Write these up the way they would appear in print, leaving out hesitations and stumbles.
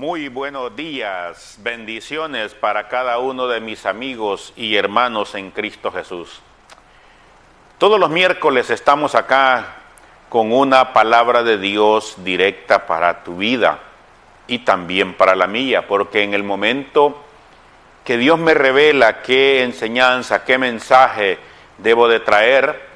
Muy buenos días, bendiciones para cada uno de mis amigos y hermanos en Cristo Jesús. Todos los miércoles estamos acá con una palabra de Dios directa para tu vida y también para la mía, porque en el momento que Dios me revela qué enseñanza, qué mensaje debo de traer,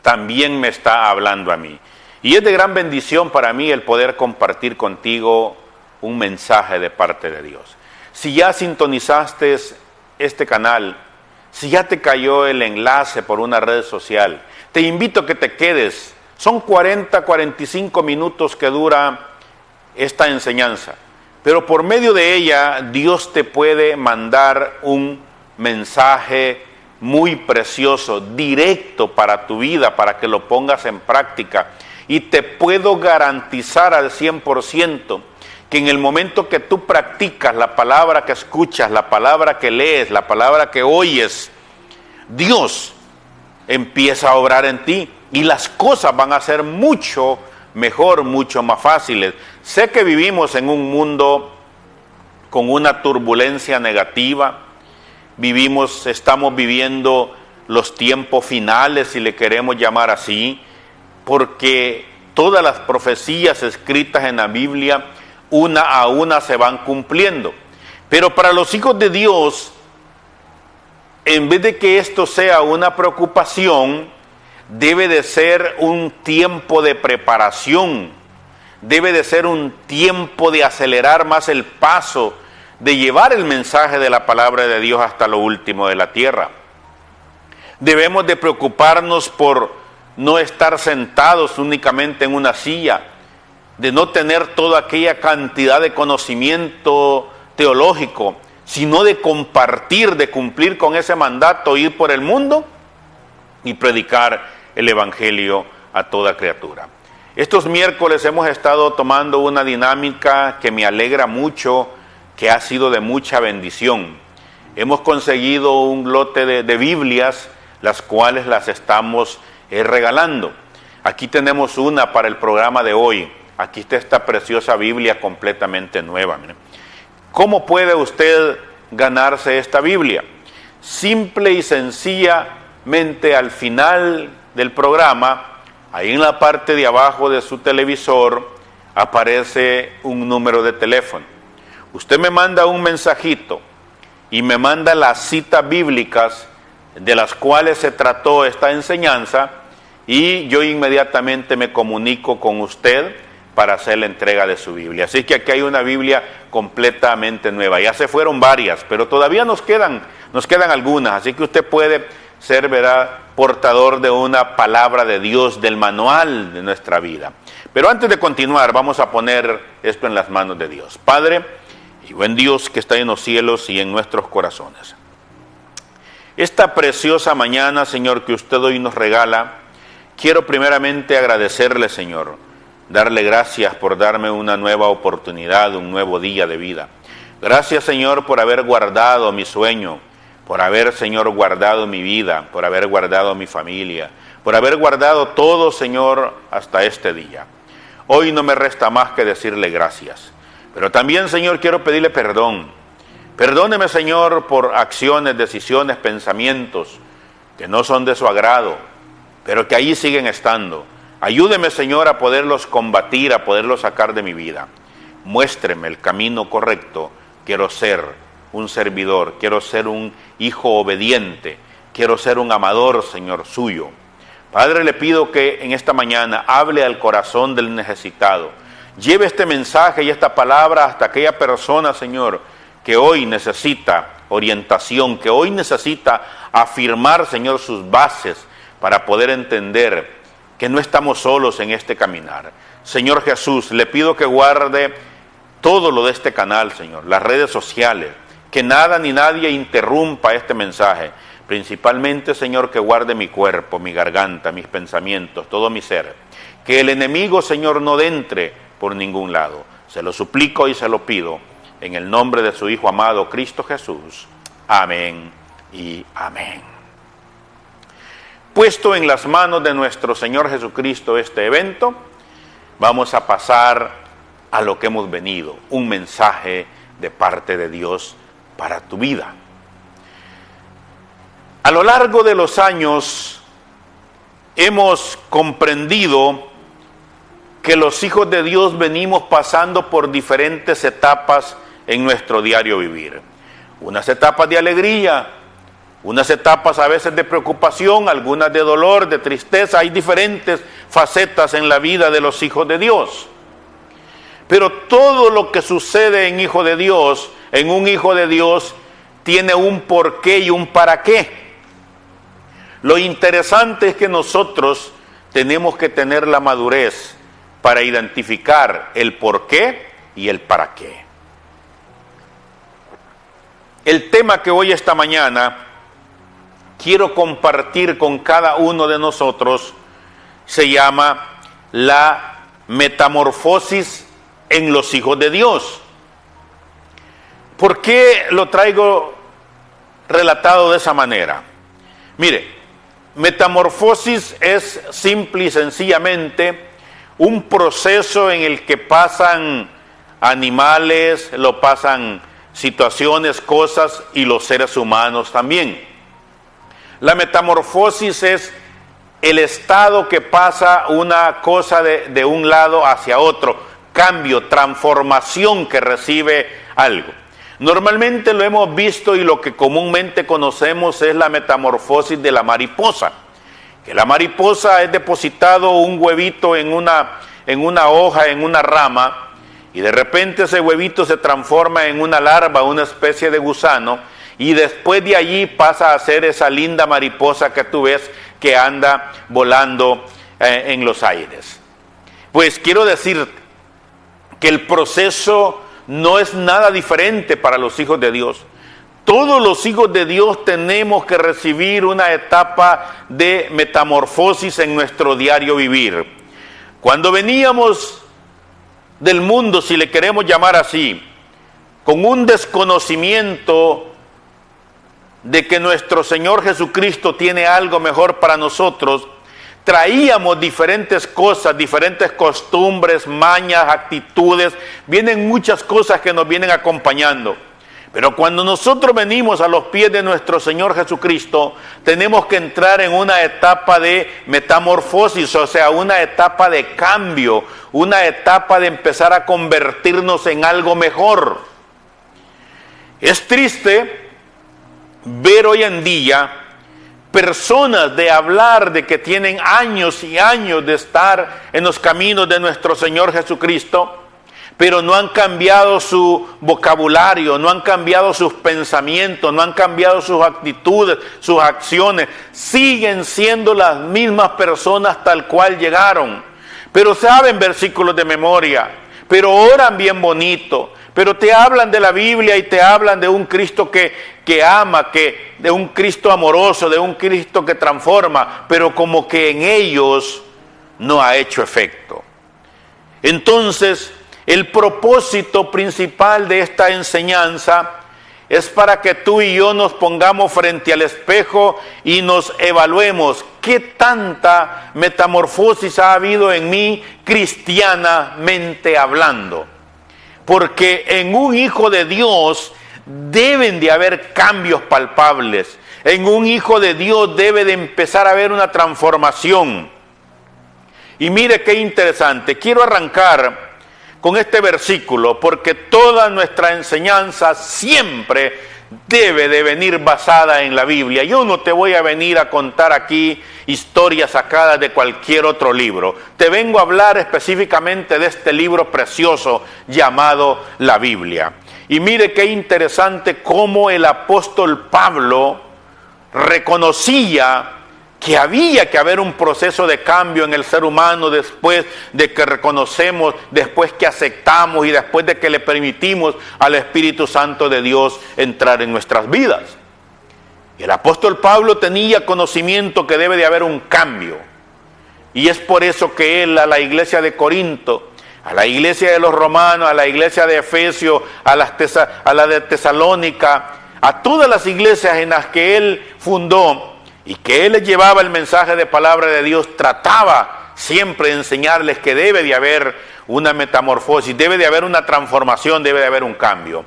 también me está hablando a mí. Y es de gran bendición para mí el poder compartir contigo un mensaje de parte de Dios. Si ya sintonizaste este canal, si ya te cayó el enlace por una red social, te invito a que te quedes. Son 45 minutos que dura esta enseñanza, pero por medio de ella Dios te puede mandar un mensaje muy precioso, directo para tu vida, para que lo pongas en práctica. Y te puedo garantizar al 100% que en el momento que tú practicas la palabra que escuchas, la palabra que lees, la palabra que oyes, Dios empieza a obrar en ti y las cosas van a ser mucho mejor, mucho más fáciles. Sé que vivimos en un mundo con una turbulencia negativa, estamos viviendo los tiempos finales, si le queremos llamar así, porque todas las profecías escritas en la Biblia, una a una se van cumpliendo. Pero para los hijos de Dios, en vez de que esto sea una preocupación, debe de ser un tiempo de preparación, debe de ser un tiempo de acelerar más el paso, de llevar el mensaje de la palabra de Dios hasta lo último de la tierra. Debemos de preocuparnos por no estar sentados únicamente en una silla, de no tener toda aquella cantidad de conocimiento teológico, sino de compartir, de cumplir con ese mandato, ir por el mundo y predicar el Evangelio a toda criatura. Estos miércoles hemos estado tomando una dinámica que me alegra mucho, que ha sido de mucha bendición. Hemos conseguido un lote de Biblias, las cuales las estamos regalando. Aquí tenemos una para el programa de hoy. Aquí está esta preciosa Biblia completamente nueva. Miren. ¿Cómo puede usted ganarse esta Biblia? Simple y sencillamente al final del programa, ahí en la parte de abajo de su televisor, aparece un número de teléfono. Usted me manda un mensajito y me manda las citas bíblicas de las cuales se trató esta enseñanza y yo inmediatamente me comunico con usted para hacer la entrega de su Biblia. Así que aquí hay una Biblia completamente nueva. Ya se fueron varias, pero todavía nos quedan algunas. Así que usted puede ser, portador de una palabra de Dios, del manual de nuestra vida. Pero antes de continuar, vamos a poner esto en las manos de Dios. Padre y buen Dios que está en los cielos y en nuestros corazones. Esta preciosa mañana, Señor, que usted hoy nos regala, quiero primeramente agradecerle, Señor, darle gracias por darme una nueva oportunidad, un nuevo día de vida. Gracias, Señor, por haber guardado mi sueño, por haber, Señor, guardado mi vida, por haber guardado mi familia, por haber guardado todo, Señor, hasta este día. Hoy no me resta más que decirle gracias. Pero también, Señor, quiero pedirle perdón. Perdóneme, Señor, por acciones, decisiones, pensamientos que no son de su agrado, pero que allí siguen estando. Ayúdeme, Señor, a poderlos combatir, a poderlos sacar de mi vida. Muéstreme el camino correcto. Quiero ser un servidor, quiero ser un hijo obediente, quiero ser un amador, Señor, suyo. Padre, le pido que en esta mañana hable al corazón del necesitado. Lleve este mensaje y esta palabra hasta aquella persona, Señor, que hoy necesita orientación, que hoy necesita afirmar, Señor, sus bases para poder entender que no estamos solos en este caminar. Señor Jesús, le pido que guarde todo lo de este canal, Señor, las redes sociales, que nada ni nadie interrumpa este mensaje. Principalmente, Señor, que guarde mi cuerpo, mi garganta, mis pensamientos, todo mi ser. Que el enemigo, Señor, no entre por ningún lado. Se lo suplico y se lo pido en el nombre de su Hijo amado, Cristo Jesús. Amén y amén. Puesto en las manos de nuestro Señor Jesucristo este evento, vamos a pasar a lo que hemos venido, un mensaje de parte de Dios para tu vida. A lo largo de los años hemos comprendido que los hijos de Dios venimos pasando por diferentes etapas en nuestro diario vivir. Unas etapas de alegría, unas etapas a veces de preocupación, algunas de dolor, de tristeza. Hay diferentes facetas en la vida de los hijos de Dios. Pero todo lo que sucede en hijo de Dios, en un hijo de Dios, tiene un porqué y un para qué. Lo interesante es que nosotros tenemos que tener la madurez para identificar el porqué y el para qué. El tema que hoy, esta mañana, quiero compartir con cada uno de nosotros se llama la metamorfosis en los hijos de Dios. ¿Por qué lo traigo relatado de esa manera? Mire, metamorfosis es simple y sencillamente un proceso en el que pasan animales, lo pasan situaciones, cosas y los seres humanos también. La metamorfosis es el estado que pasa una cosa de un lado hacia otro, cambio, transformación que recibe algo. Normalmente lo hemos visto y lo que comúnmente conocemos es la metamorfosis de la mariposa. Que la mariposa es depositado un huevito en una hoja, en una rama, y de repente ese huevito se transforma en una larva, una especie de gusano, y después de allí pasa a ser esa linda mariposa que tú ves que anda volando en los aires. Pues quiero decirte que el proceso no es nada diferente para los hijos de Dios. Todos los hijos de Dios tenemos que recibir una etapa de metamorfosis en nuestro diario vivir. Cuando veníamos del mundo, si le queremos llamar así, con un desconocimiento de que nuestro Señor Jesucristo tiene algo mejor para nosotros, traíamos diferentes cosas, diferentes costumbres, mañas, actitudes, vienen muchas cosas que nos vienen acompañando. Pero cuando nosotros venimos a los pies de nuestro Señor Jesucristo, tenemos que entrar en una etapa de metamorfosis, o sea, una etapa de cambio, una etapa de empezar a convertirnos en algo mejor. Es triste ver hoy en día personas de hablar de que tienen años y años de estar en los caminos de nuestro Señor Jesucristo, pero no han cambiado su vocabulario, no han cambiado sus pensamientos, no han cambiado sus actitudes, sus acciones. Siguen siendo las mismas personas tal cual llegaron, pero saben versículos de memoria, pero oran bien bonito, pero te hablan de la Biblia y te hablan de un Cristo que ama, de un Cristo amoroso, de un Cristo que transforma, pero como que en ellos no ha hecho efecto. Entonces, el propósito principal de esta enseñanza es para que tú y yo nos pongamos frente al espejo y nos evaluemos qué tanta metamorfosis ha habido en mí cristianamente hablando. Porque en un hijo de Dios deben de haber cambios palpables. En un hijo de Dios debe de empezar a haber una transformación. Y mire qué interesante, quiero arrancar con este versículo, porque toda nuestra enseñanza siempre debe de venir basada en la Biblia. Yo no te voy a venir a contar aquí historias sacadas de cualquier otro libro. Te vengo a hablar específicamente de este libro precioso llamado la Biblia. Y mire qué interesante cómo el apóstol Pablo reconocía que había que haber un proceso de cambio en el ser humano después de que reconocemos, después que aceptamos y después de que le permitimos al Espíritu Santo de Dios entrar en nuestras vidas. Y el apóstol Pablo tenía conocimiento que debe de haber un cambio. Y es por eso que él a la iglesia de Corinto, a la iglesia de los romanos, a la iglesia de Efesios, a la de Tesalónica, a todas las iglesias en las que él fundó, y que él les llevaba el mensaje de palabra de Dios, trataba siempre de enseñarles que debe de haber una metamorfosis, debe de haber una transformación, debe de haber un cambio.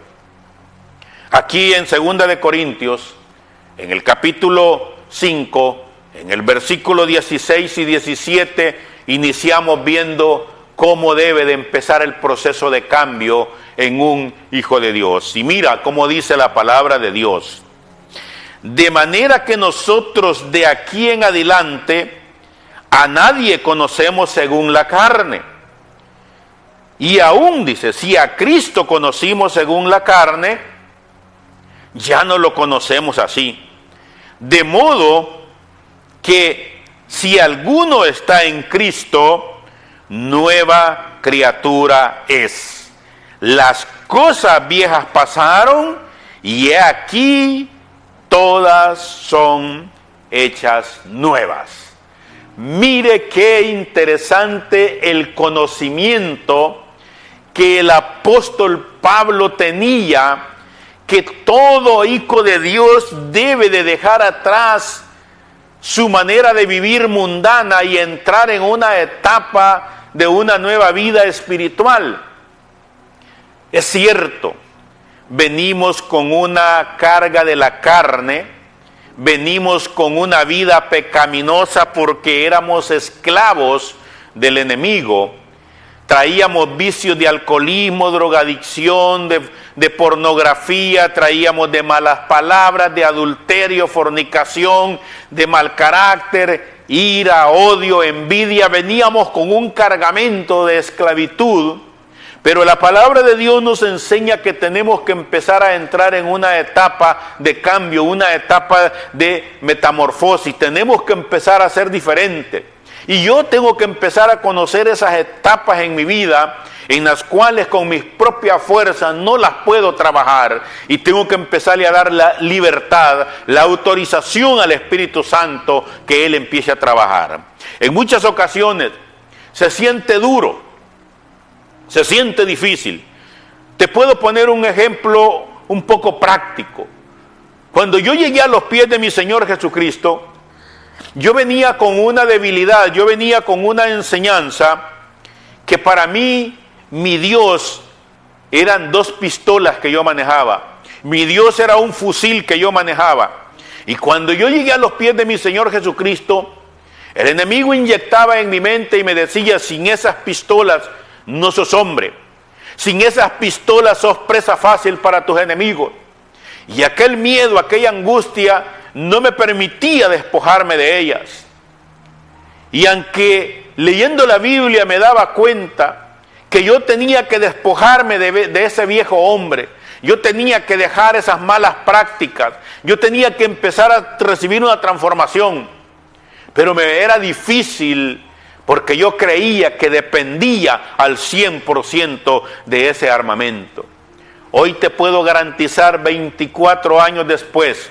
Aquí en 2 de Corintios, en el capítulo 5, en el versículo 16 y 17, iniciamos viendo cómo debe de empezar el proceso de cambio en un hijo de Dios. Y mira cómo dice la palabra de Dios. De manera que nosotros de aquí en adelante a nadie conocemos según la carne. Y aún dice, si a Cristo conocimos según la carne, ya no lo conocemos así. De modo que si alguno está en Cristo, nueva criatura es. Las cosas viejas pasaron y he aquí todas son hechas nuevas. Mire qué interesante el conocimiento que el apóstol Pablo tenía, que todo hijo de Dios debe de dejar atrás su manera de vivir mundana y entrar en una etapa de una nueva vida espiritual. Es cierto, venimos con una carga de la carne, venimos con una vida pecaminosa porque éramos esclavos del enemigo. Traíamos vicios de alcoholismo, drogadicción, de pornografía, traíamos de malas palabras, de adulterio, fornicación, de mal carácter, ira, odio, envidia. Veníamos con un cargamento de esclavitud, pero la palabra de Dios nos enseña que tenemos que empezar a entrar en una etapa de cambio, una etapa de metamorfosis. Tenemos que empezar a ser diferentes. Y yo tengo que empezar a conocer esas etapas en mi vida en las cuales con mis propias fuerzas no las puedo trabajar, y tengo que empezarle a dar la libertad, la autorización al Espíritu Santo que Él empiece a trabajar. En muchas ocasiones se siente duro, se siente difícil. Te puedo poner un ejemplo un poco práctico. Cuando yo llegué a los pies de mi Señor Jesucristo, yo venía con una debilidad, yo venía con una enseñanza que para mí, mi Dios, eran 2 pistolas que yo manejaba. Mi Dios era un fusil que yo manejaba. Y cuando yo llegué a los pies de mi Señor Jesucristo, el enemigo inyectaba en mi mente y me decía, sin esas pistolas no sos hombre. Sin esas pistolas sos presa fácil para tus enemigos. Y aquel miedo, aquella angustia, no me permitía despojarme de ellas. Y aunque leyendo la Biblia me daba cuenta que yo tenía que despojarme de ese viejo hombre, yo tenía que dejar esas malas prácticas, yo tenía que empezar a recibir una transformación, pero me era difícil porque yo creía que dependía al 100% de ese armamento. Hoy te puedo garantizar, 24 años después,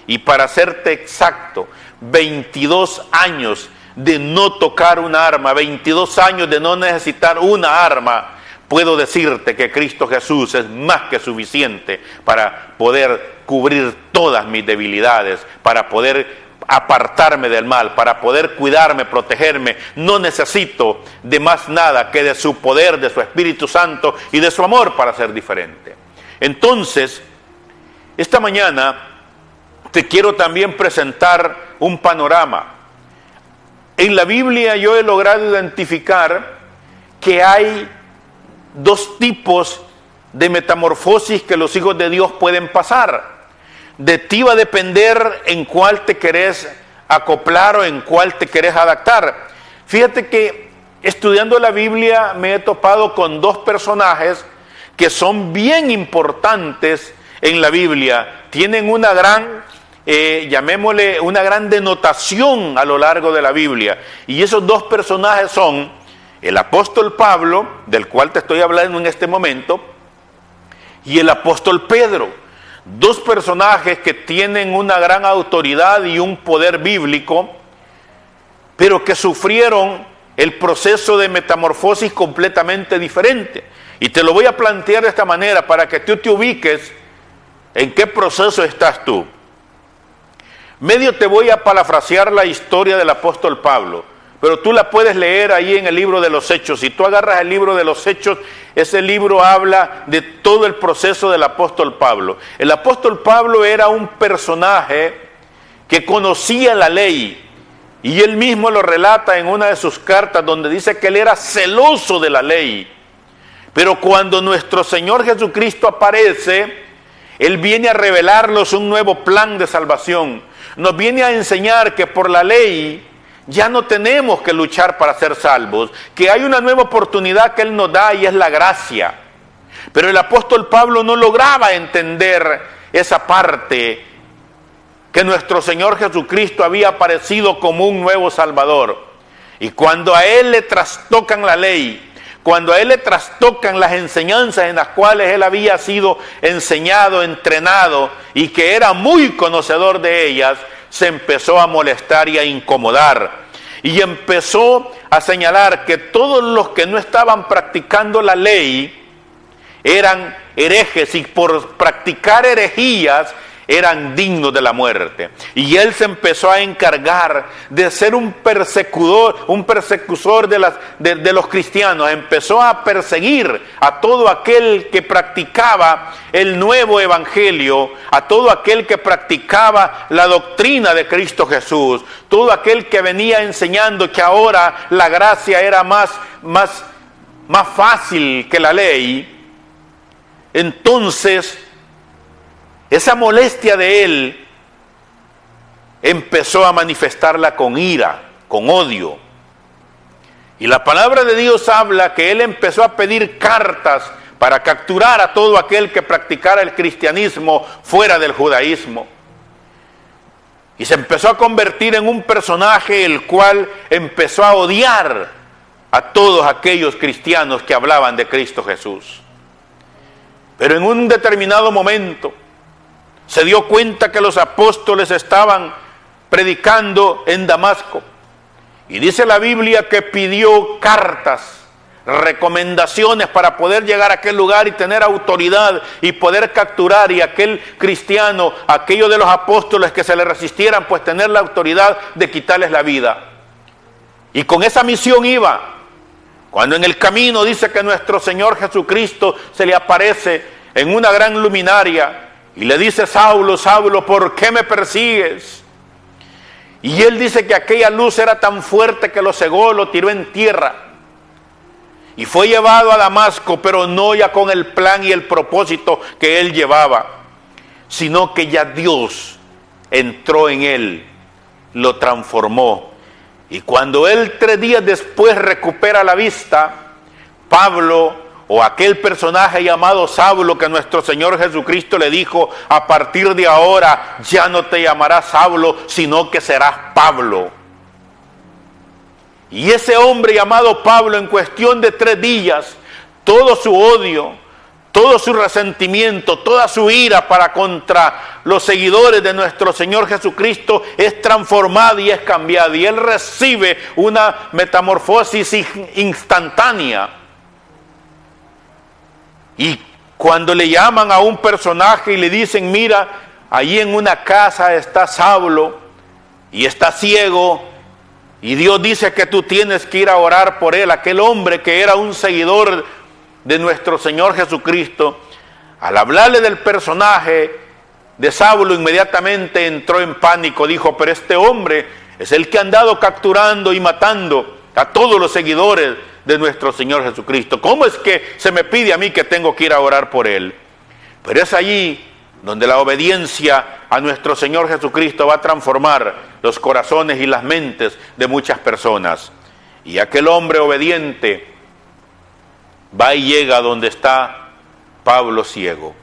y para serte exacto, 22 años de no tocar un arma, 22 años de no necesitar una arma, puedo decirte que Cristo Jesús es más que suficiente para poder cubrir todas mis debilidades, para poder apartarme del mal, para poder cuidarme, protegerme. No necesito de más nada que de su poder, de su Espíritu Santo y de su amor para ser diferente. Entonces, esta mañana te quiero también presentar un panorama. En la Biblia yo he logrado identificar que hay 2 tipos de metamorfosis que los hijos de Dios pueden pasar. De ti va a depender en cuál te querés acoplar o en cuál te querés adaptar. Fíjate que estudiando la Biblia me he topado con 2 personajes que son bien importantes en la Biblia. Tienen una gran, llamémosle, una gran denotación a lo largo de la Biblia. Y esos 2 personajes son el apóstol Pablo, del cual te estoy hablando en este momento, y el apóstol Pedro. 2 personajes que tienen una gran autoridad y un poder bíblico, pero que sufrieron el proceso de metamorfosis completamente diferente. Y te lo voy a plantear de esta manera para que tú te ubiques en qué proceso estás tú. Medio te voy a parafrasear la historia del apóstol Pablo. pero tú la puedes leer ahí en el libro de los Hechos. Si tú agarras el libro de los Hechos, ese libro habla de todo el proceso del apóstol Pablo. El apóstol Pablo era un personaje que conocía la ley, y él mismo lo relata en una de sus cartas, donde dice que él era celoso de la ley. Pero cuando nuestro Señor Jesucristo aparece, Él viene a revelarnos un nuevo plan de salvación. Nos viene a enseñar que por la ley ya no tenemos que luchar para ser salvos, que hay una nueva oportunidad que Él nos da y es la gracia. Pero el apóstol Pablo no lograba entender esa parte, que nuestro Señor Jesucristo había aparecido como un nuevo Salvador. Y cuando a Él le trastocan la ley, cuando a Él le trastocan las enseñanzas en las cuales Él había sido enseñado, entrenado, y que era muy conocedor de ellas, se empezó a molestar y a incomodar. Y empezó a señalar que todos los que no estaban practicando la ley eran herejes, y por practicar herejías eran dignos de la muerte. Y él se empezó a encargar de ser un persecutor de los cristianos. Empezó a perseguir a todo aquel que practicaba el nuevo evangelio, a todo aquel que practicaba la doctrina de Cristo Jesús, todo aquel que venía enseñando que ahora la gracia era más fácil que la ley. Entonces, esa molestia de él empezó a manifestarla con ira, con odio. Y la palabra de Dios habla que él empezó a pedir cartas para capturar a todo aquel que practicara el cristianismo fuera del judaísmo. Y se empezó a convertir en un personaje el cual empezó a odiar a todos aquellos cristianos que hablaban de Cristo Jesús. Pero en un determinado momento se dio cuenta que los apóstoles estaban predicando en Damasco. Y dice la Biblia que pidió cartas, recomendaciones para poder llegar a aquel lugar y tener autoridad y poder capturar. Y aquel cristiano, aquellos de los apóstoles que se le resistieran, pues tener la autoridad de quitarles la vida. Y con esa misión iba. Cuando en el camino dice que nuestro Señor Jesucristo se le aparece en una gran luminaria y le dice: Saulo, Saulo, ¿por qué me persigues? Y él dice que aquella luz era tan fuerte que lo cegó, lo tiró en tierra. Y fue llevado a Damasco, pero no ya con el plan y el propósito que él llevaba, sino que ya Dios entró en él, lo transformó. Y cuando él 3 días después recupera la vista, Pablo, o aquel personaje llamado Saulo, que nuestro Señor Jesucristo le dijo: a partir de ahora ya no te llamarás Saulo, sino que serás Pablo. Y ese hombre llamado Pablo, en cuestión de 3 días, todo su odio, todo su resentimiento, toda su ira para contra los seguidores de nuestro Señor Jesucristo es transformada y es cambiada. Y él recibe una metamorfosis instantánea. Y cuando le llaman a un personaje y le dicen: mira, allí en una casa está Saulo y está ciego, y Dios dice que tú tienes que ir a orar por él. Aquel hombre que era un seguidor de nuestro Señor Jesucristo, al hablarle del personaje de Saulo, inmediatamente entró en pánico. Dijo: pero este hombre es el que ha andado capturando y matando a todos los seguidores de nuestro Señor Jesucristo. ¿Cómo es que se me pide a mí que tengo que ir a orar por él? Pero es allí donde la obediencia a nuestro Señor Jesucristo va a transformar los corazones y las mentes de muchas personas. Y aquel hombre obediente va y llega donde está Pablo ciego.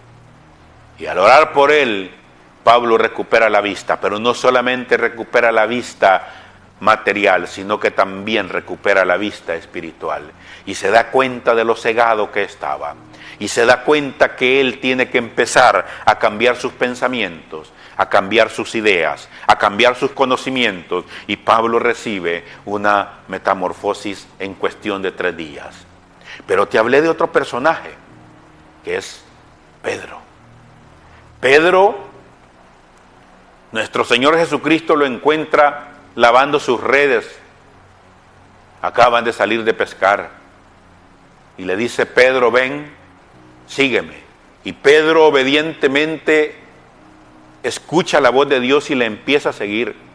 Y al orar por él, Pablo recupera la vista, pero no solamente recupera la vista material, sino que también recupera la vista espiritual. Y se da cuenta de lo cegado que estaba. Y se da cuenta que él tiene que empezar a cambiar sus pensamientos, a cambiar sus ideas, a cambiar sus conocimientos. Y Pablo recibe una metamorfosis en cuestión de 3 días. Pero te hablé de otro personaje, que es Pedro. Pedro, nuestro Señor Jesucristo lo encuentra lavando sus redes Acaban de salir de pescar. Y le dice Pedro, ven, sígueme. Y Pedro obedientemente escucha la voz de Dios y le empieza a seguir.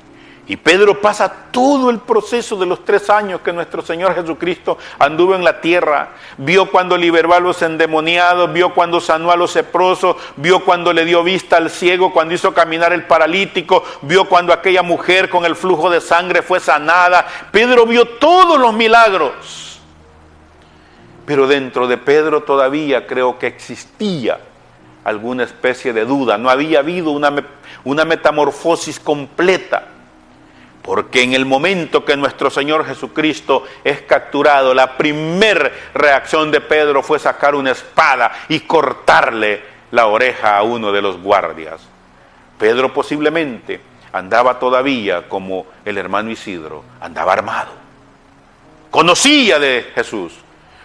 Y Pedro pasa todo el proceso de los 3 años que nuestro Señor Jesucristo anduvo en la tierra. Vio cuando liberó a los endemoniados, vio cuando sanó a los leprosos, vio cuando le dio vista al ciego, cuando hizo caminar el paralítico, vio cuando aquella mujer con el flujo de sangre fue sanada. Pedro vio todos los milagros. Pero dentro de Pedro todavía creo que existía alguna especie de duda. No había habido una metamorfosis completa. Porque en el momento que nuestro Señor Jesucristo es capturado, la primera reacción de Pedro fue sacar una espada y cortarle la oreja a uno de los guardias. Pedro posiblemente andaba todavía como el hermano Isidro, andaba armado. Conocía de Jesús,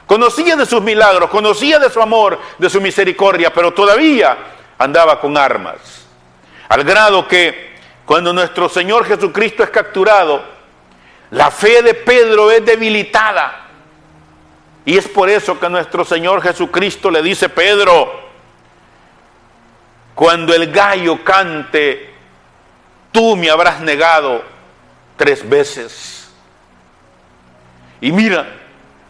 conocía de sus milagros, conocía de su amor, de su misericordia, pero todavía andaba con armas. Al grado que cuando nuestro Señor Jesucristo es capturado, la fe de Pedro es debilitada. Y es por eso que nuestro Señor Jesucristo le dice, Pedro, cuando el gallo cante, tú me habrás negado 3 veces. Y mira,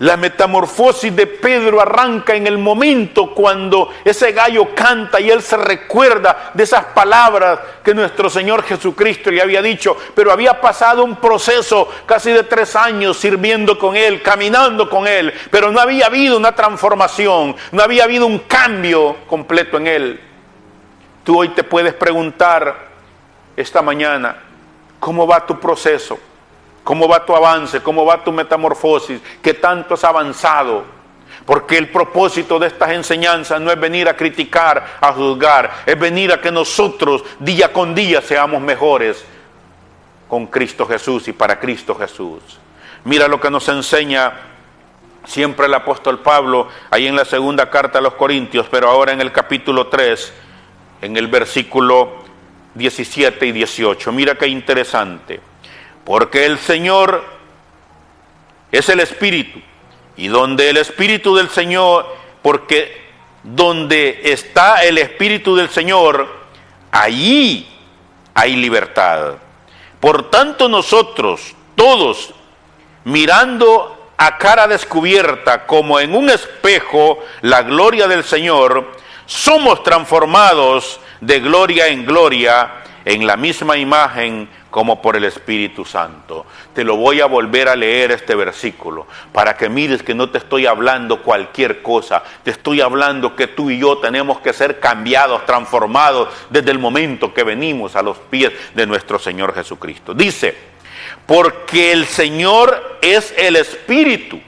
la metamorfosis de Pedro arranca en el momento cuando ese gallo canta y él se recuerda de esas palabras que nuestro Señor Jesucristo le había dicho, pero había pasado un proceso casi de 3 años sirviendo con él, caminando con él, pero no había habido una transformación, no había habido un cambio completo en él. Tú hoy te puedes preguntar esta mañana, ¿cómo va tu proceso? ¿Cómo va tu avance? ¿Cómo va tu metamorfosis? ¿Qué tanto has avanzado? Porque el propósito de estas enseñanzas no es venir a criticar, a juzgar, es venir a que nosotros día con día seamos mejores con Cristo Jesús y para Cristo Jesús. Mira lo que nos enseña siempre el apóstol Pablo, ahí en la segunda carta a los Corintios, pero ahora en el capítulo 3, en el versículo 17 y 18. Mira qué interesante. Porque el Señor es el Espíritu, y donde el Espíritu del Señor, porque donde está el Espíritu del Señor, allí hay libertad. Por tanto nosotros, todos, mirando a cara descubierta, como en un espejo, la gloria del Señor, somos transformados de gloria en gloria, en la misma imagen como por el Espíritu Santo. Te lo voy a volver a leer este versículo, para que mires que no te estoy hablando cualquier cosa, te estoy hablando que tú y yo tenemos que ser cambiados, transformados, desde el momento que venimos a los pies de nuestro Señor Jesucristo. Dice, porque el Señor es el Espíritu,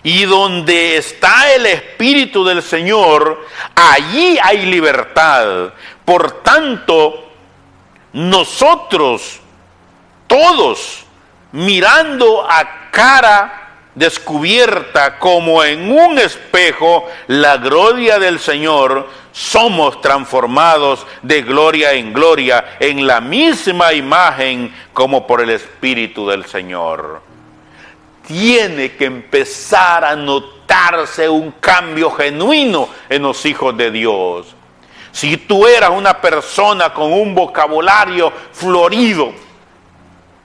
y donde está el Espíritu del Señor, allí hay libertad. Por tanto, nosotros, todos, mirando a cara descubierta como en un espejo la gloria del Señor, somos transformados de gloria en gloria en la misma imagen como por el Espíritu del Señor. Tiene que empezar a notarse un cambio genuino en los hijos de Dios. Si tú eras una persona con un vocabulario florido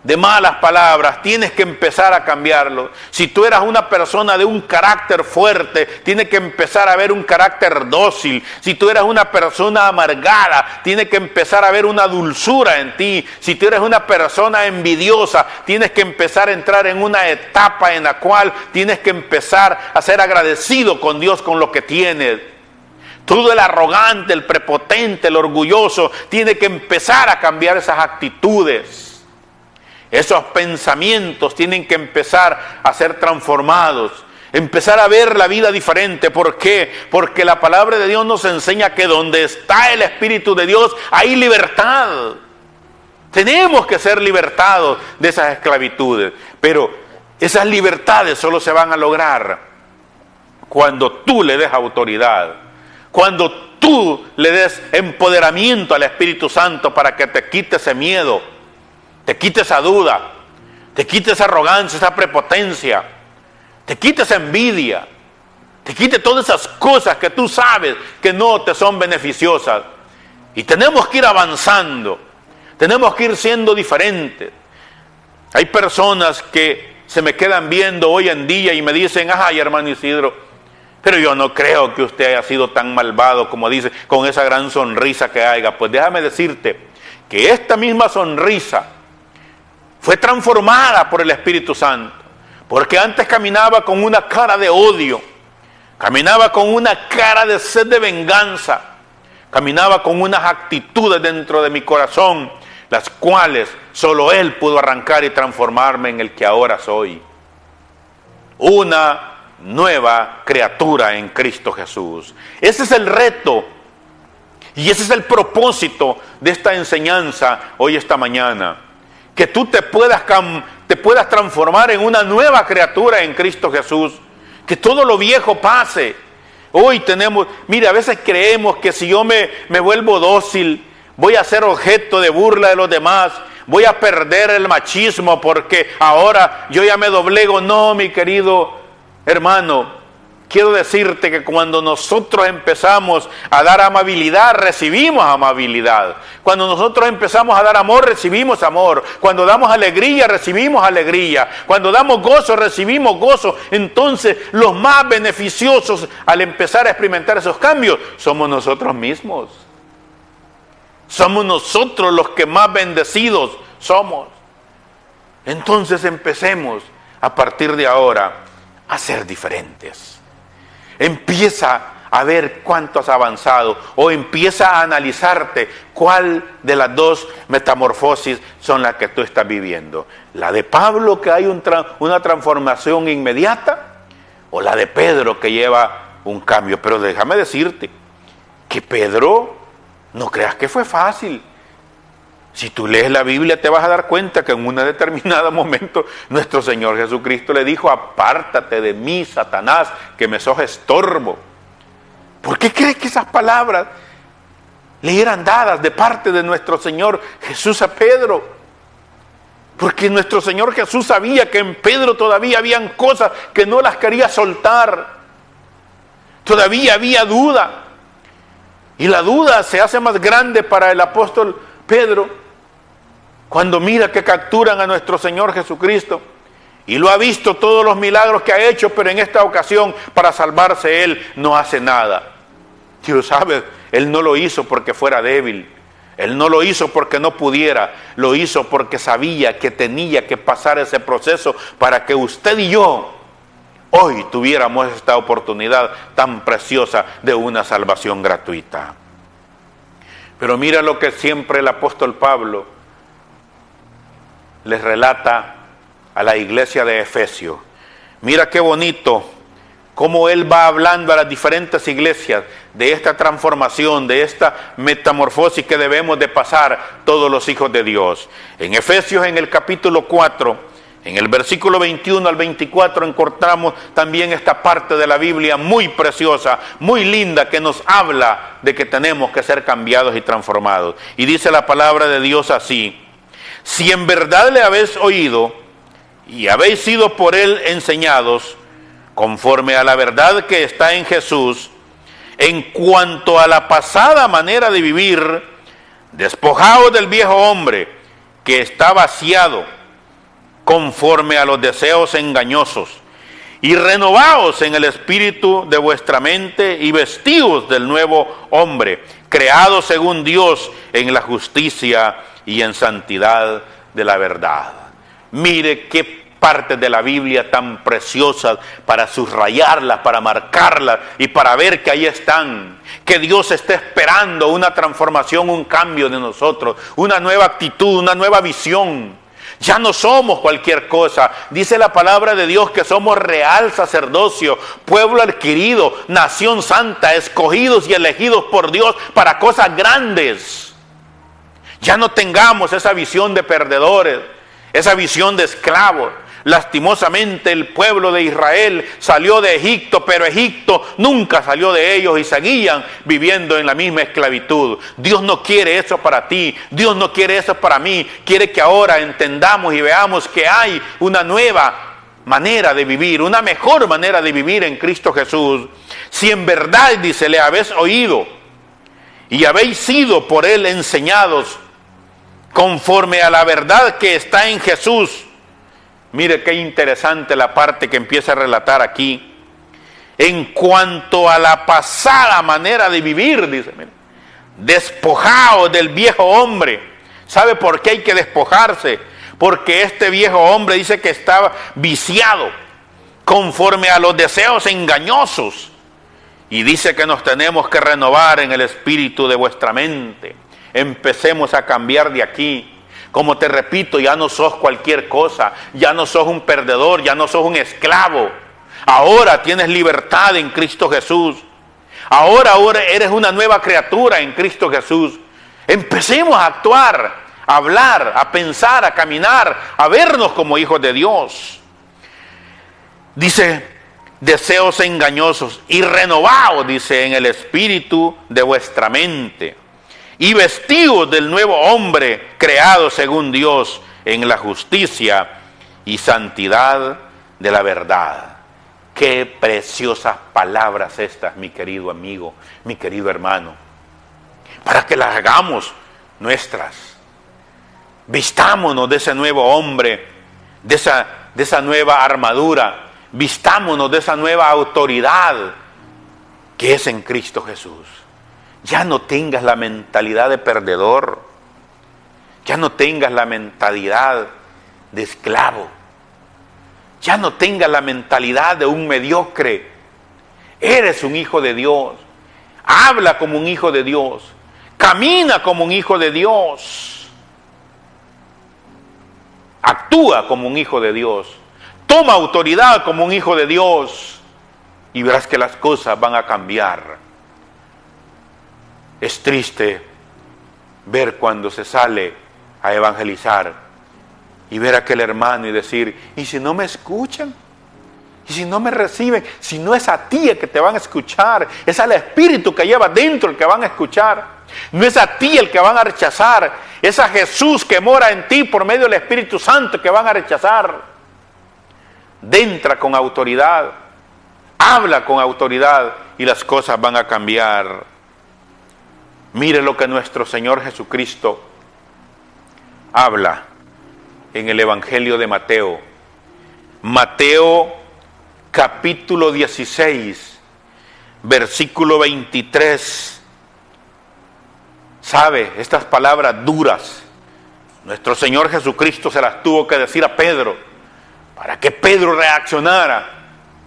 de malas palabras, tienes que empezar a cambiarlo. Si tú eras una persona de un carácter fuerte, tienes que empezar a ver un carácter dócil. Si tú eras una persona amargada, tienes que empezar a ver una dulzura en ti. Si tú eres una persona envidiosa, tienes que empezar a entrar en una etapa en la cual tienes que empezar a ser agradecido con Dios con lo que tienes. Todo el arrogante, el prepotente, el orgulloso, tiene que empezar a cambiar esas actitudes. Esos pensamientos tienen que empezar a ser transformados, empezar a ver la vida diferente. ¿Por qué? Porque la palabra de Dios nos enseña que donde está el Espíritu de Dios hay libertad. Tenemos que ser libertados de esas esclavitudes, pero esas libertades solo se van a lograr cuando tú le des autoridad. Cuando tú le des empoderamiento al Espíritu Santo para que te quite ese miedo, te quite esa duda. te quite esa arrogancia, esa prepotencia, te quite esa envidia, te quite todas esas cosas que tú sabes que no te son beneficiosas. Y tenemos que ir avanzando, tenemos que ir siendo diferentes. Hay personas que se me quedan viendo hoy en día y me dicen: ay, hermano Isidro, pero yo no creo que usted haya sido tan malvado como dice, con esa gran sonrisa que haya. Pues déjame decirte que esta misma sonrisa fue transformada por el Espíritu Santo, porque antes caminaba con una cara de odio, caminaba con una cara de sed de venganza, caminaba con unas actitudes dentro de mi corazón, las cuales solo Él pudo arrancar y transformarme en el que ahora soy. Una nueva criatura en Cristo Jesús. Ese es el reto y ese es el propósito de esta enseñanza hoy, esta mañana. Que tú te puedas transformar en una nueva criatura en Cristo Jesús. Que todo lo viejo pase. Hoy mire, a veces creemos que si yo me vuelvo dócil, voy a ser objeto de burla de los demás, voy a perder el machismo porque ahora yo ya me doblego. No, mi querido hermano, quiero decirte que cuando nosotros empezamos a dar amabilidad, recibimos amabilidad. Cuando nosotros empezamos a dar amor, recibimos amor. Cuando damos alegría, recibimos alegría. Cuando damos gozo, recibimos gozo. Entonces, los más beneficiosos al empezar a experimentar esos cambios somos nosotros mismos. Somos nosotros los que más bendecidos somos. Entonces empecemos a partir de ahora a ser diferentes. Empieza a ver cuánto has avanzado, o empieza a analizarte cuál de las dos metamorfosis son las que tú estás viviendo. La de Pablo, que hay una transformación inmediata, o la de Pedro, que lleva un cambio. Pero déjame decirte que Pedro, no creas que fue fácil. Si tú lees la Biblia te vas a dar cuenta que en un determinado momento nuestro Señor Jesucristo le dijo: apártate de mí, Satanás, que me sos estorbo. ¿Por qué crees que esas palabras le eran dadas de parte de nuestro Señor Jesús a Pedro? Porque nuestro Señor Jesús sabía que en Pedro todavía habían cosas que no las quería soltar. Todavía había duda. Y la duda se hace más grande para el apóstol Pedro cuando mira que capturan a nuestro Señor Jesucristo y lo ha visto todos los milagros que ha hecho, pero en esta ocasión para salvarse él no hace nada. Dios sabe, él no lo hizo porque fuera débil, él no lo hizo porque no pudiera, lo hizo porque sabía que tenía que pasar ese proceso para que usted y yo hoy tuviéramos esta oportunidad tan preciosa de una salvación gratuita. Pero mira lo que siempre el apóstol Pablo les relata a la iglesia de Efesios. Mira qué bonito cómo él va hablando a las diferentes iglesias de esta transformación, de esta metamorfosis que debemos de pasar todos los hijos de Dios. En Efesios, en el capítulo 4, en el versículo 21 al 24, encontramos también esta parte de la Biblia muy preciosa, muy linda, que nos habla de que tenemos que ser cambiados y transformados. Y dice la palabra de Dios así: si en verdad le habéis oído y habéis sido por él enseñados, conforme a la verdad que está en Jesús, en cuanto a la pasada manera de vivir, despojaos del viejo hombre que está vaciado conforme a los deseos engañosos, y renovaos en el espíritu de vuestra mente y vestíos del nuevo hombre, creado según Dios en la justicia y en santidad de la verdad. Mire qué partes de la Biblia tan preciosas para subrayarlas, para marcarlas y para ver que ahí están, que Dios está esperando una transformación, un cambio de nosotros, una nueva actitud, una nueva visión. Ya no somos cualquier cosa. Dice la palabra de Dios que somos real sacerdocio, pueblo adquirido, nación santa, escogidos y elegidos por Dios para cosas grandes. Ya no tengamos esa visión de perdedores, esa visión de esclavos. Lastimosamente el pueblo de Israel salió de Egipto, pero Egipto nunca salió de ellos y seguían viviendo en la misma esclavitud. Dios no quiere eso para ti, Dios no quiere eso para mí. Quiere que ahora entendamos y veamos que hay una nueva manera de vivir, una mejor manera de vivir en Cristo Jesús. Si en verdad, dice, le habéis oído y habéis sido por Él enseñados conforme a la verdad que está en Jesús. Mire qué interesante la parte que empieza a relatar aquí. En cuanto a la pasada manera de vivir, dice, mire, despojaos del viejo hombre. ¿Sabe por qué hay que despojarse? Porque este viejo hombre dice que estaba viciado conforme a los deseos engañosos. Y dice que nos tenemos que renovar en el espíritu de vuestra mente. Empecemos a cambiar de aquí. Como te repito, ya no sos cualquier cosa, ya no sos un perdedor, ya no sos un esclavo. Ahora tienes libertad en Cristo Jesús. Ahora eres una nueva criatura en Cristo Jesús. Empecemos a actuar, a hablar, a pensar, a caminar, a vernos como hijos de Dios. Dice, deseos engañosos y renovados, dice, en el espíritu de vuestra mente. Y vestidos del nuevo hombre creado según Dios en la justicia y santidad de la verdad. Qué preciosas palabras estas, mi querido amigo, mi querido hermano, para que las hagamos nuestras. Vistámonos de ese nuevo hombre, de esa nueva armadura, vistámonos de esa nueva autoridad que es en Cristo Jesús. Ya no tengas la mentalidad de perdedor. Ya no tengas la mentalidad de esclavo. Ya no tengas la mentalidad de un mediocre. Eres un hijo de Dios. Habla como un hijo de Dios. Camina como un hijo de Dios. Actúa como un hijo de Dios. Toma autoridad como un hijo de Dios. Y verás que las cosas van a cambiar. Es triste ver cuando se sale a evangelizar y ver a aquel hermano y decir, ¿y si no me escuchan? ¿Y si no me reciben? Si no es a ti el que te van a escuchar, es al Espíritu que llevas dentro el que van a escuchar. No es a ti el que van a rechazar, es a Jesús que mora en ti por medio del Espíritu Santo que van a rechazar. Entra con autoridad, habla con autoridad y las cosas van a cambiar. Mire lo que nuestro Señor Jesucristo habla en el Evangelio de Mateo. Mateo capítulo 16, versículo 23. ¿Sabe? Estas palabras duras, nuestro Señor Jesucristo se las tuvo que decir a Pedro, para que Pedro reaccionara,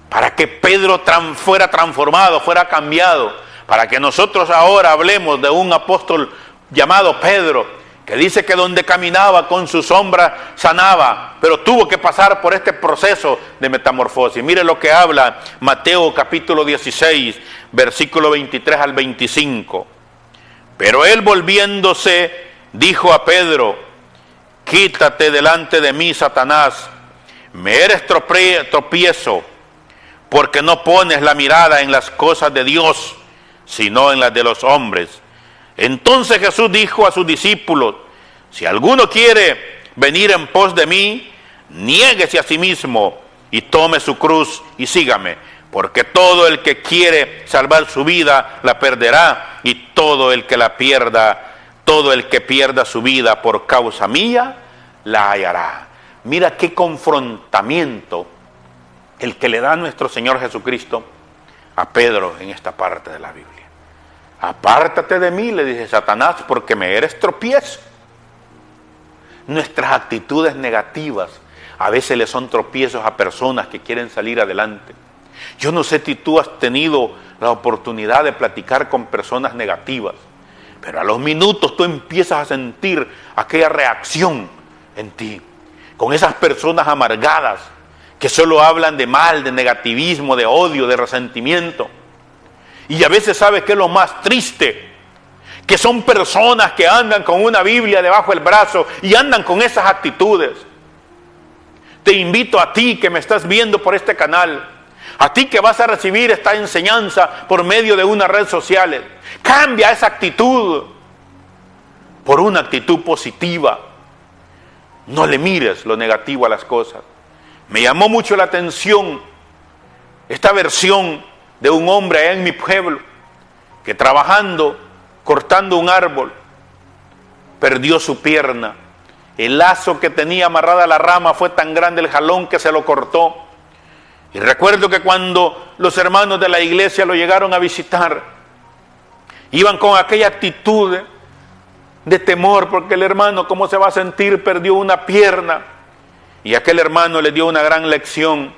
para que Pedro fuera transformado, fuera cambiado. Para que nosotros ahora hablemos de un apóstol llamado Pedro, que dice que donde caminaba con su sombra sanaba, pero tuvo que pasar por este proceso de metamorfosis. Mire lo que habla Mateo capítulo 16, versículo 23 al 25. Pero él volviéndose dijo a Pedro, quítate delante de mí, Satanás, me eres tropiezo, porque no pones la mirada en las cosas de Dios, sino en las de los hombres. Entonces Jesús dijo a sus discípulos, si alguno quiere venir en pos de mí, niéguese a sí mismo y tome su cruz y sígame, porque todo el que quiere salvar su vida la perderá, y todo el que pierda su vida por causa mía la hallará. Mira qué confrontamiento el que le da nuestro Señor Jesucristo a Pedro en esta parte de la Biblia. Apártate de mí, le dice Satanás, porque me eres tropiezo. Nuestras actitudes negativas a veces le son tropiezos a personas que quieren salir adelante. Yo no sé si tú has tenido la oportunidad de platicar con personas negativas, pero a los minutos tú empiezas a sentir aquella reacción en ti, con esas personas amargadas que solo hablan de mal, de negativismo, de odio, de resentimiento. Y a veces, ¿sabes qué es lo más triste? Que son personas que andan con una Biblia debajo del brazo y andan con esas actitudes. Te invito a ti que me estás viendo por este canal, a ti que vas a recibir esta enseñanza por medio de una red social. Cambia esa actitud por una actitud positiva. No le mires lo negativo a las cosas. Me llamó mucho la atención esta versión de un hombre allá en mi pueblo que trabajando, cortando un árbol, perdió su pierna. El lazo que tenía amarrada a la rama fue tan grande el jalón que se lo cortó. Y recuerdo que cuando los hermanos de la iglesia lo llegaron a visitar, iban con aquella actitud de temor, porque el hermano, ¿cómo se va a sentir? Perdió una pierna. Y aquel hermano le dio una gran lección,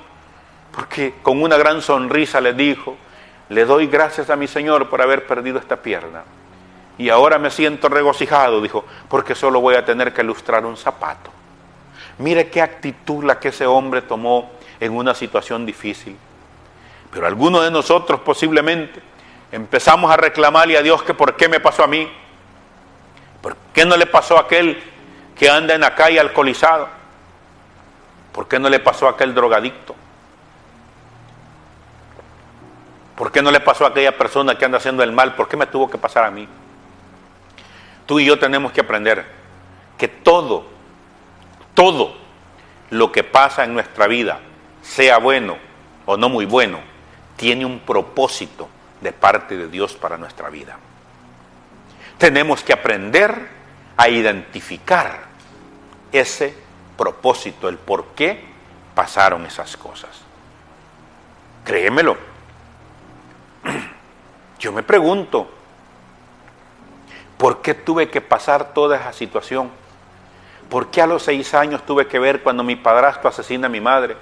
porque con una gran sonrisa le dijo: le doy gracias a mi Señor por haber perdido esta pierna. Y ahora me siento regocijado, dijo, porque solo voy a tener que lustrar un zapato. Mire qué actitud la que ese hombre tomó en una situación difícil. Pero algunos de nosotros posiblemente empezamos a reclamarle a Dios que por qué me pasó a mí. ¿Por qué no le pasó a aquel que anda en la calle alcoholizado? ¿Por qué no le pasó a aquel drogadicto? ¿Por qué no le pasó a aquella persona que anda haciendo el mal? ¿Por qué me tuvo que pasar a mí? Tú y yo tenemos que aprender que todo lo que pasa en nuestra vida, sea bueno o no muy bueno, tiene un propósito de parte de Dios para nuestra vida. Tenemos que aprender a identificar ese propósito, el por qué pasaron esas cosas. Créemelo. Yo me pregunto, ¿por qué tuve que pasar toda esa situación? ¿Por qué a los 6 años tuve que ver cuando mi padrastro asesina a mi madre?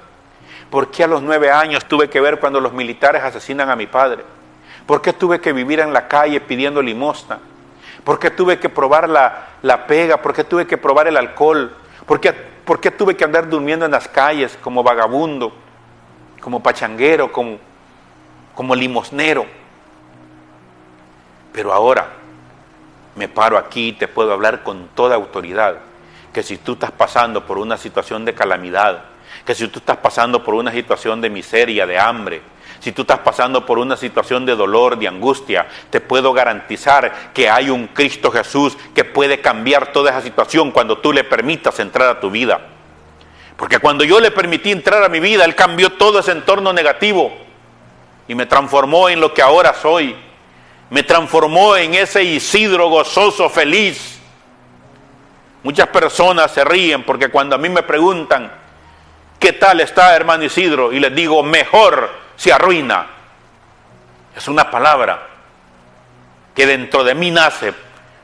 ¿Por qué a los 9 años tuve que ver cuando los militares asesinan a mi padre? ¿Por qué tuve que vivir en la calle pidiendo limosna? ¿Por qué tuve que probar la pega? ¿Por qué tuve que probar el alcohol? ¿Por qué tuve que andar durmiendo en las calles como vagabundo, como pachanguero, como limosnero? Pero ahora me paro aquí y te puedo hablar con toda autoridad que si tú estás pasando por una situación de calamidad, que si tú estás pasando por una situación de miseria, de hambre, si tú estás pasando por una situación de dolor, de angustia, te puedo garantizar que hay un Cristo Jesús que puede cambiar toda esa situación cuando tú le permitas entrar a tu vida. Porque cuando yo le permití entrar a mi vida, Él cambió todo ese entorno negativo y me transformó en lo que ahora soy. Me transformó en ese Isidro gozoso, feliz. Muchas personas se ríen porque cuando a mí me preguntan ¿qué tal está, hermano Isidro? Y les digo, mejor, se arruina. Es una palabra que dentro de mí nace,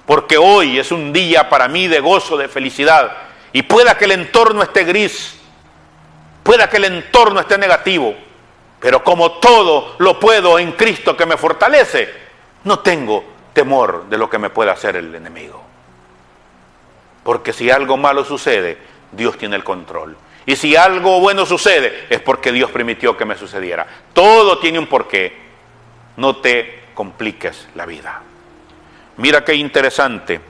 porque hoy es un día para mí de gozo, de felicidad. Y pueda que el entorno esté gris, pueda que el entorno esté negativo, pero como todo lo puedo en Cristo que me fortalece, no tengo temor de lo que me pueda hacer el enemigo. Porque si algo malo sucede, Dios tiene el control. Y si algo bueno sucede, es porque Dios permitió que me sucediera. Todo tiene un porqué. No te compliques la vida. Mira qué interesante.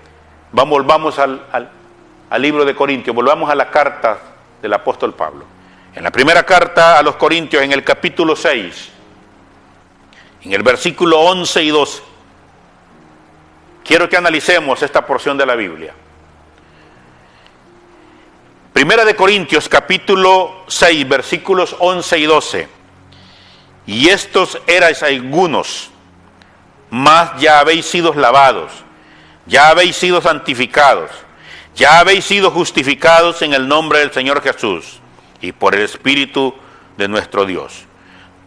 Volvamos al libro de Corintios, volvamos a la carta del apóstol Pablo. En la primera carta a los Corintios, en el capítulo 6, en el versículo 11 y 12, quiero que analicemos esta porción de la Biblia. Primera de Corintios, capítulo 6, versículos 11 y 12. Y estos erais algunos, mas ya habéis sido lavados, ya habéis sido santificados, ya habéis sido justificados en el nombre del Señor Jesús y por el Espíritu de nuestro Dios.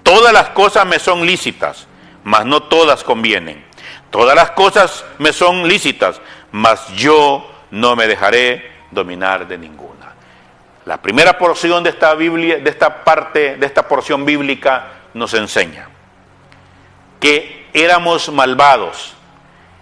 Todas las cosas me son lícitas, mas no todas convienen. Todas las cosas me son lícitas, mas yo no me dejaré dominar de ninguna. La primera porción de esta Biblia, de esta porción bíblica, nos enseña que éramos malvados,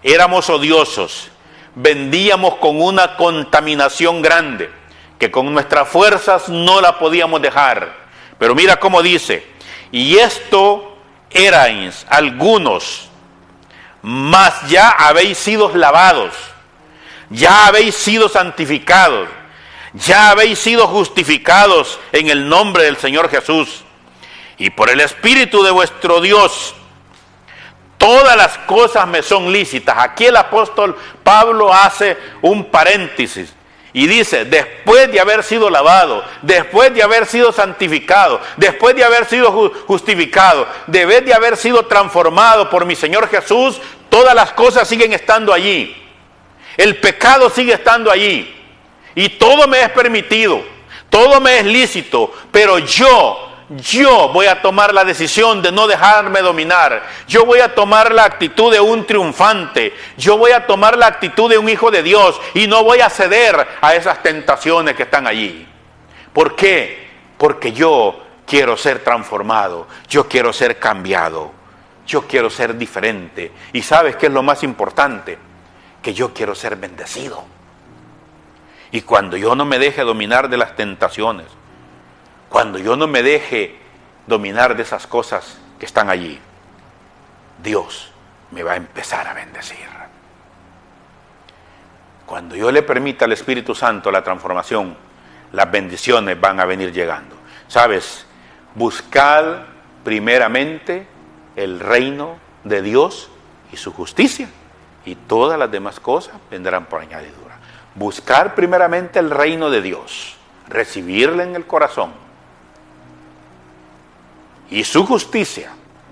éramos odiosos, vendíamos con una contaminación grande, que con nuestras fuerzas no la podíamos dejar. Pero mira cómo dice, y esto erais algunos, mas ya habéis sido lavados, ya habéis sido santificados, Ya habéis sido justificados en el nombre del Señor Jesús y por el Espíritu de vuestro Dios. Todas las cosas me son lícitas. Aquí el apóstol Pablo hace un paréntesis y dice, después de haber sido lavado, después de haber sido santificado, después de haber sido justificado, después de haber sido transformado por mi Señor Jesús, todas las cosas siguen estando allí. El pecado sigue estando allí. Y todo me es permitido, todo me es lícito, pero yo voy a tomar la decisión de no dejarme dominar. Yo voy a tomar la actitud de un triunfante. Yo voy a tomar la actitud de un hijo de Dios y no voy a ceder a esas tentaciones que están allí. ¿Por qué? Porque yo quiero ser transformado, yo quiero ser cambiado, yo quiero ser diferente. ¿Y sabes qué es lo más importante? Que yo quiero ser bendecido. Y cuando yo no me deje dominar de las tentaciones, cuando yo no me deje dominar de esas cosas que están allí, Dios me va a empezar a bendecir. Cuando yo le permita al Espíritu Santo la transformación, las bendiciones van a venir llegando. ¿Sabes? Buscad primeramente el reino de Dios y su justicia, y todas las demás cosas vendrán por añadidura. Buscar primeramente el reino de Dios, recibirle en el corazón y su justicia,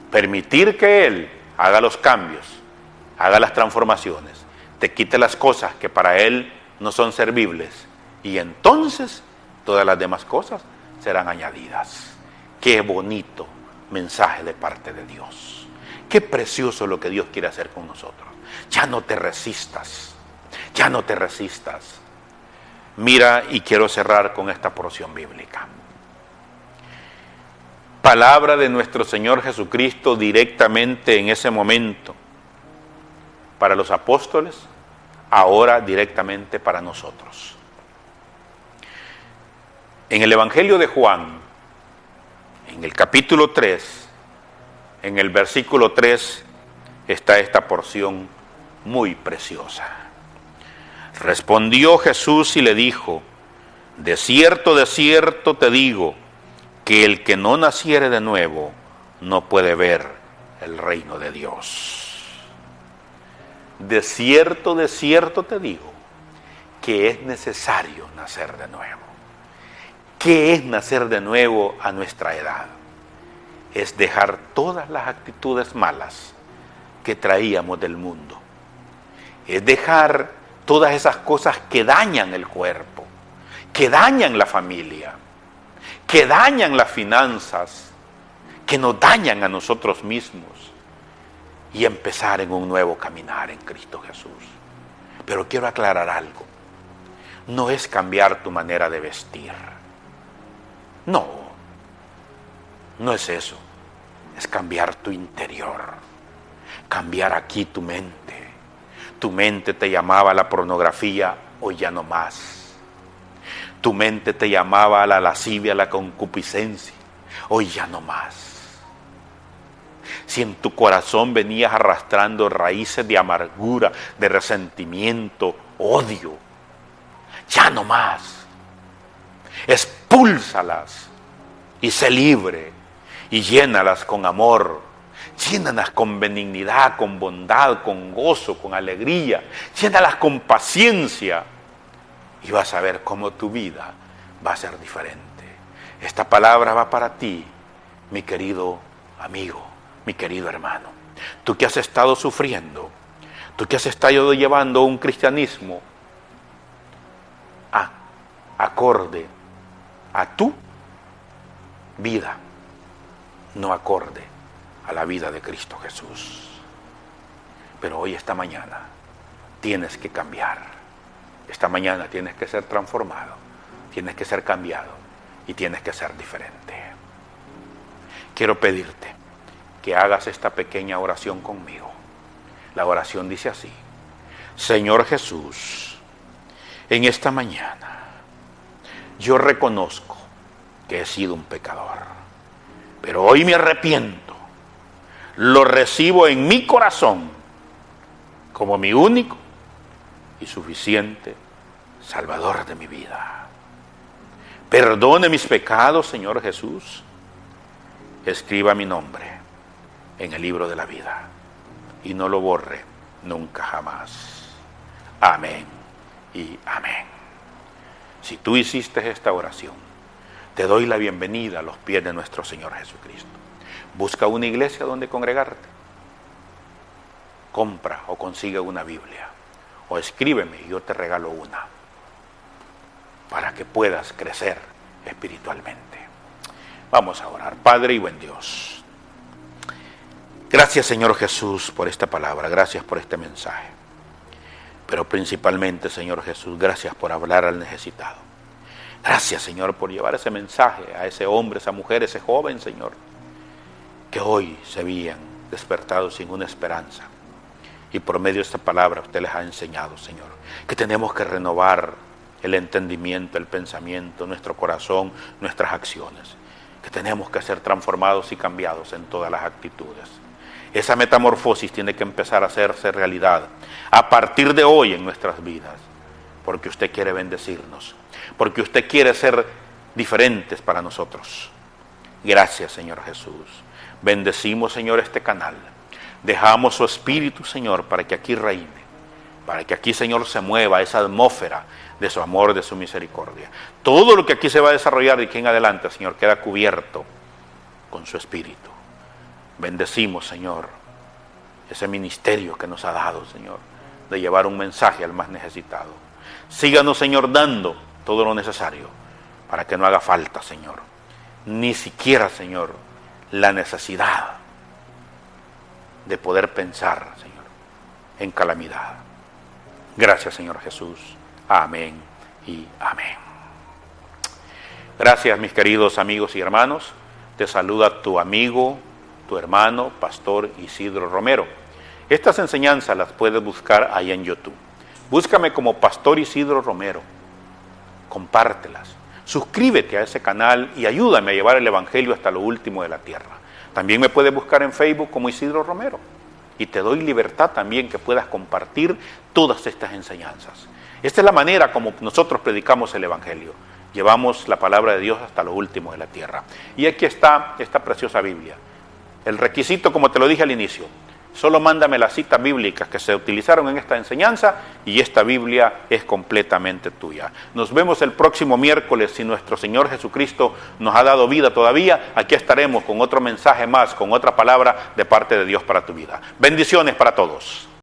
permitir que Él haga los cambios, haga las transformaciones, te quite las cosas que para Él no son servibles, y entonces todas las demás cosas serán añadidas. Qué bonito mensaje de parte de Dios. Qué precioso lo que Dios quiere hacer con nosotros. Ya no te resistas. Ya no te resistas. Mira, y quiero cerrar con esta porción bíblica. Palabra de nuestro Señor Jesucristo directamente en ese momento para los apóstoles, ahora directamente para nosotros. En el Evangelio de Juan, en el capítulo 3, en el versículo 3, está esta porción muy preciosa. Respondió Jesús y le dijo, de cierto te digo, que el que no naciere de nuevo no puede ver el reino de Dios. De cierto te digo, que es necesario nacer de nuevo. ¿Qué es nacer de nuevo a nuestra edad? Es dejar todas las actitudes malas que traíamos del mundo. Es dejar todas esas cosas que dañan el cuerpo, que dañan la familia, que dañan las finanzas, que nos dañan a nosotros mismos, y empezar en un nuevo caminar en Cristo Jesús. Pero quiero aclarar algo. No es cambiar tu manera de vestir. No es eso. Es cambiar tu interior, cambiar aquí tu mente. Tu mente te llamaba a la pornografía, hoy ya no más. Tu mente te llamaba a la lascivia, a la concupiscencia, hoy ya no más. Si en tu corazón venías arrastrando raíces de amargura, de resentimiento, odio, ya no más. Expúlsalas y sé libre y llénalas con amor. Llénalas con benignidad, con bondad, con gozo, con alegría. Llénalas con paciencia. Y vas a ver cómo tu vida va a ser diferente. Esta palabra va para ti, mi querido amigo, mi querido hermano. Tú que has estado sufriendo, tú que has estado llevando un cristianismo acorde a tu vida, no acorde a la vida de Cristo Jesús. Pero hoy, esta mañana, tienes que cambiar. Esta mañana tienes que ser transformado, tienes que ser cambiado y tienes que ser diferente. Quiero pedirte que hagas esta pequeña oración conmigo. La oración dice así: Señor Jesús, en esta mañana yo reconozco que he sido un pecador, pero hoy me arrepiento. Lo recibo en mi corazón como mi único y suficiente Salvador de mi vida. perdone mis pecados, Señor Jesús. Escriba mi nombre en el libro de la vida y no lo borre nunca jamás. Amén y amén. Si tú hiciste esta oración, te doy la bienvenida a los pies de nuestro Señor Jesucristo. Busca una iglesia donde congregarte. Compra o consigue una Biblia. O escríbeme y yo te regalo una. Para que puedas crecer espiritualmente. Vamos a orar. Padre y buen Dios. Gracias, Señor Jesús, por esta palabra. Gracias por este mensaje. Pero principalmente, Señor Jesús, gracias por hablar al necesitado. Gracias, Señor, por llevar ese mensaje a ese hombre, esa mujer, ese joven, Señor, que hoy se habían despertado sin una esperanza. Y por medio de esta palabra usted les ha enseñado, Señor, que tenemos que renovar el entendimiento, el pensamiento, nuestro corazón, nuestras acciones. Que tenemos que ser transformados y cambiados en todas las actitudes. Esa metamorfosis tiene que empezar a hacerse realidad a partir de hoy en nuestras vidas. Porque usted quiere bendecirnos. Porque usted quiere ser diferentes para nosotros. Gracias, Señor Jesús. Bendecimos, Señor, este canal. Dejamos su espíritu, Señor, para que aquí reine. Para que aquí, Señor, se mueva esa atmósfera de su amor, de su misericordia. Todo lo que aquí se va a desarrollar de aquí en adelante, Señor, queda cubierto con su espíritu. Bendecimos, Señor, ese ministerio que nos ha dado, Señor, de llevar un mensaje al más necesitado. Síganos, Señor, dando todo lo necesario para que no haga falta, Señor, ni siquiera, Señor, la necesidad de poder pensar, Señor, en calamidad. Gracias, Señor Jesús. Amén y amén. Gracias, mis queridos amigos y hermanos. Te saluda tu amigo, tu hermano, Pastor Isidro Romero. Estas enseñanzas las puedes buscar ahí en YouTube. Búscame como Pastor Isidro Romero. Compártelas. Suscríbete a ese canal y ayúdame a llevar el Evangelio hasta lo último de la tierra. También me puedes buscar en Facebook como Isidro Romero. Y te doy libertad también que puedas compartir todas estas enseñanzas. Esta es la manera como nosotros predicamos el Evangelio. Llevamos la palabra de Dios hasta lo último de la tierra. Y aquí está esta preciosa Biblia. El requisito, como te lo dije al inicio, solo mándame las citas bíblicas que se utilizaron en esta enseñanza y esta Biblia es completamente tuya. Nos vemos el próximo miércoles, si nuestro Señor Jesucristo nos ha dado vida todavía. Aquí estaremos con otro mensaje más, con otra palabra de parte de Dios para tu vida. Bendiciones para todos.